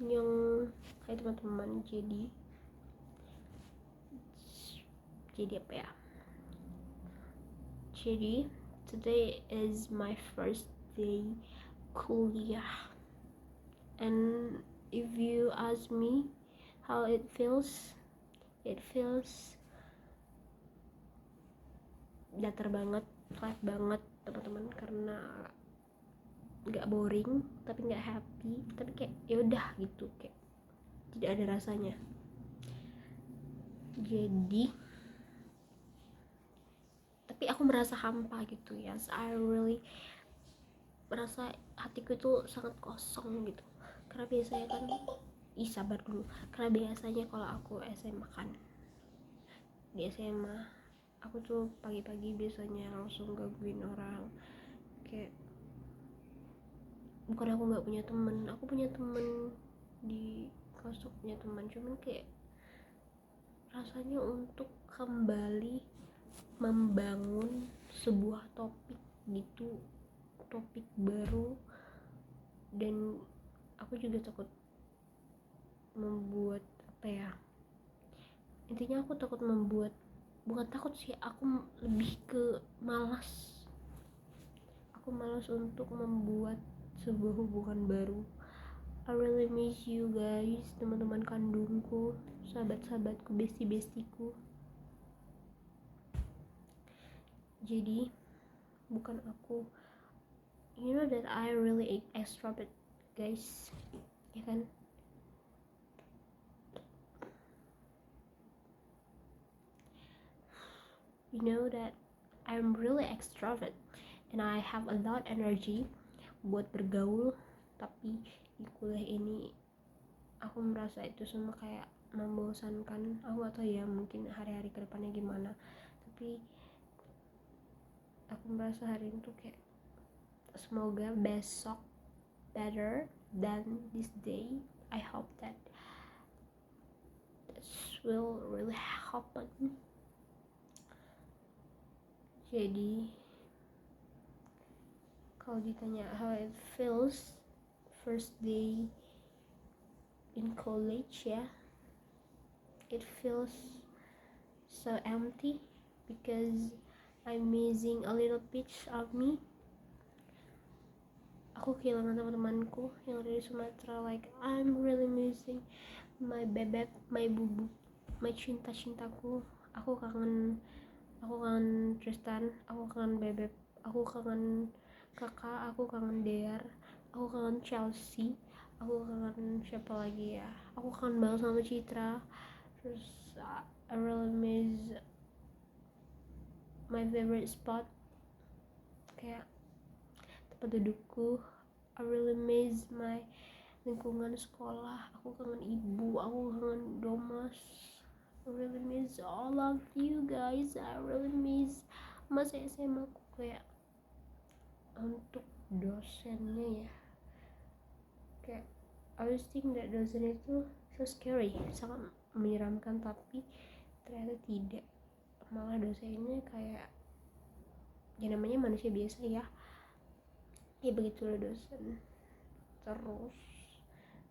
yang hai teman-teman, jadi apa ya, jadi today is my first day kuliah, and if you ask me how it feels datar banget, flat banget teman-teman, karena nggak boring tapi nggak happy, tapi kayak ya udah gitu, kayak tidak ada rasanya. Jadi tapi aku merasa hampa gitu, yes, I really merasa hatiku itu sangat kosong gitu, karena biasanya kan sabar dulu, karena biasanya kalau aku SMA kan, di SMA aku tuh pagi-pagi biasanya langsung gangguin orang, kayak bukan aku nggak punya temen, aku punya temen di kelas, punya teman, cuman kayak rasanya untuk kembali membangun sebuah topik gitu, topik baru, dan aku juga takut membuat apa ya, intinya aku takut membuat, bukan takut sih, aku lebih ke malas, aku malas untuk membuat sebuah hubungan baru. I really miss you guys, teman-teman kandungku, sahabat-sahabatku, besti-bestiku. Jadi bukan aku, you know that I really extrovert guys, ya kan? You know that I'm really extrovert and I have a lot energy buat bergaul, tapi di kuliah ini aku merasa itu semua kayak membosankan. Aku gak tahu ya, mungkin hari-hari kedepannya gimana, tapi aku merasa hari ini tuh kayak semoga besok better than this day. I hope that this will really happen. Jadi kalau ditanya how it feels first day in college, ya, it feels so empty because I'm missing a little piece of me. Aku kehilangan teman-temanku yang ada di Sumatera, like I'm really missing my bebek, my bubuk, my cinta-cintaku. Aku kangen Tristan, aku kangen bebek, aku kangen kakak, aku kangen Dear, aku kangen Chelsea, aku kangen siapa lagi ya, aku kangen banget sama Citra. Terus I really miss my favorite spot, kayak tempat dudukku. I really miss my lingkungan sekolah, aku kangen ibu, aku kangen domas. I really miss all of you guys. I really miss masa SMA aku. Kayak untuk dosennya ya, kayak I always think that dosen itu so scary, sangat menyeramkan, tapi ternyata tidak. Malah dosennya kayak ya namanya manusia biasa ya begitulah dosen. Terus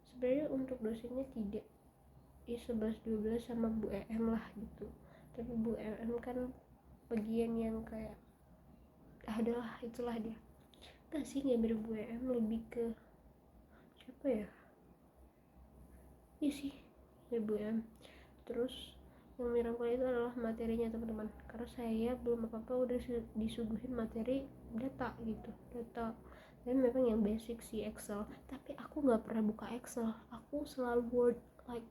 sebenarnya untuk dosennya tidak ya 11-12 sama Bu EM lah gitu, tapi Bu EM kan bagian yang kayak adalah itulah dia. Gak sih, gak mirip Bu EM, lebih ke siapa ya, iya sih mirip Bu EM. Terus yang menyeramkan itu adalah materinya teman-teman, karena saya belum apa-apa udah disuguhin materi data gitu, data, dan memang yang basic sih Excel, tapi aku nggak pernah buka Excel, aku selalu Word, like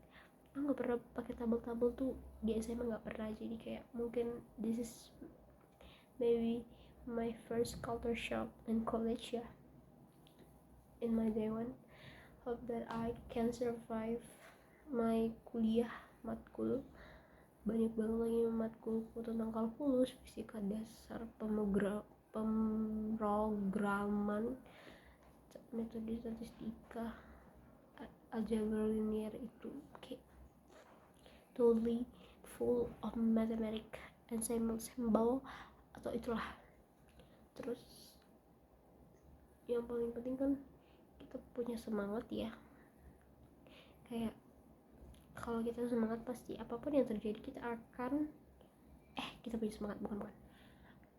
aku nggak pernah pakai tabel-tabel tuh di SMA, nggak pernah. Jadi kayak mungkin this is maybe my first culture shock in college ya, in my day one. Hope that I can survive my kuliah matkul. Banyak banget lagi matkulku tentang kalkulus, fisika dasar, pemrograman, metode statistika, algebra linear, itu kayak totally full of mathematics and symbol atau itulah. Terus yang paling penting kan kita punya semangat ya, kayak kalau kita semangat pasti apapun yang terjadi kita akan kita punya semangat, bukan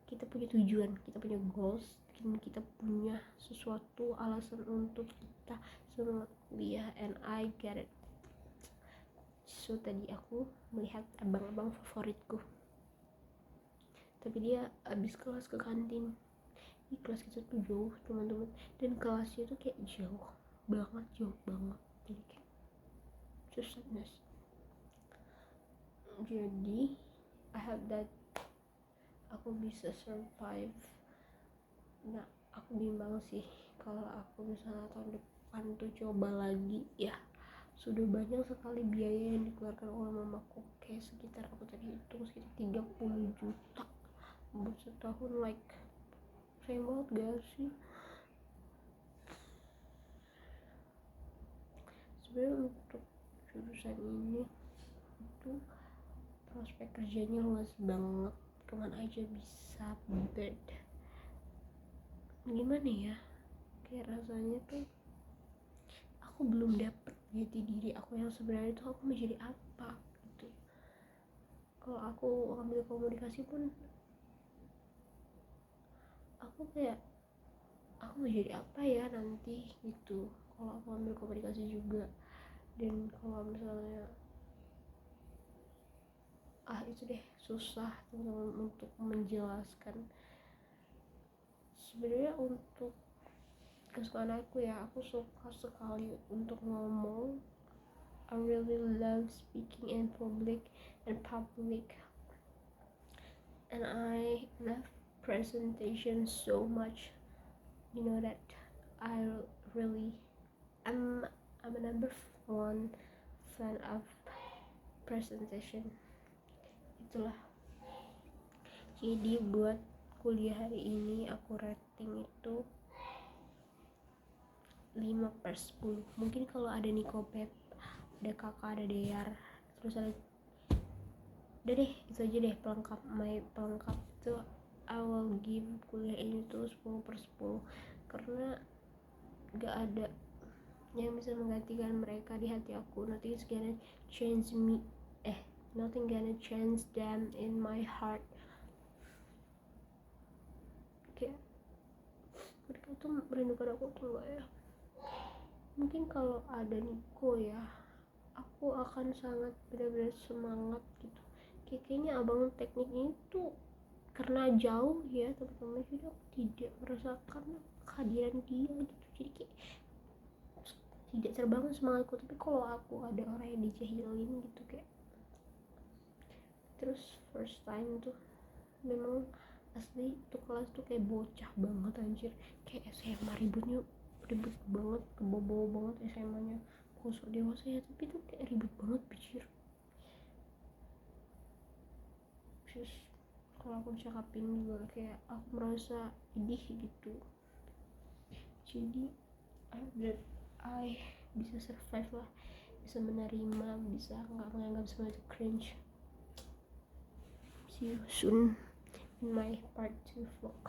kita punya tujuan, kita punya goals, dan kita punya sesuatu alasan untuk kita semangat kuliah, and I get it. So tadi aku melihat abang-abang favoritku, tapi dia abis kelas ke kantin. Kelas kita tuh jauh teman-teman, dan kelasnya tuh kayak jauh banget, jadi kayak susahnya. Jadi I hope that aku bisa survive. Nah, aku bimbang sih kalau aku misalnya tahun depan tuh coba lagi ya. Sudah banyak sekali biaya yang dikeluarkan oleh mamaku, kayak sekitar aku tadi hitung sekitar 30 juta buat setahun. Like sayang banget gak sih? Sebenarnya untuk jurusan ini itu prospek kerjanya luas banget, kemana aja bisa, but gimana ya, kayak rasanya tuh aku belum dapet jati diri aku yang sebenarnya itu aku mau jadi apa gitu. Kalau aku ambil komunikasi pun aku kayak aku mau jadi apa ya nanti gitu kalau aku ambil komunikasi juga. Dan kalau misalnya itu deh susah teman-teman untuk menjelaskan. Sebenarnya untuk kesukaan aku ya, aku suka sekali untuk ngomong. I really love speaking in public, and I love presentation so much. You know that I really I'm a number one fan of presentation. Itulah. Jadi buat kuliah hari ini aku rating itu 5/10. Mungkin kalau ada Nikopep, ada kakak, ada Deyar, terus ada udah deh, itu aja deh pelengkap itu I will give kuliah ini tuh 10/10, karena gak ada yang bisa menggantikan mereka di hati aku. Nothing's gonna change me, nothing gonna change them in my heart. Kayak mereka tuh merindukan aku tuh gak ya. Mungkin kalau ada Niko ya, aku akan sangat benar-benar semangat gitu. Kayaknya abang teknik ini tuh karena jauh ya teman-teman, jadi aku tidak merasakan kehadiran dia gitu. Jadi kayak tidak terbangun semangatku. Tapi kalau aku ada orang yang dijahilin gitu kayak, terus first time tuh memang asli tuh kelas tuh kayak bocah banget anjir, kayak SMA ribut banget, kebobo banget SMA nya kosong dewasa ya, tapi tuh kayak ribut banget pikir. Terus kalau aku cakapin juga kayak aku merasa idih gitu. Jadi I bisa survive lah, bisa menerima, bisa nggak menganggap semua itu cringe. See you soon in my part 2 vlog.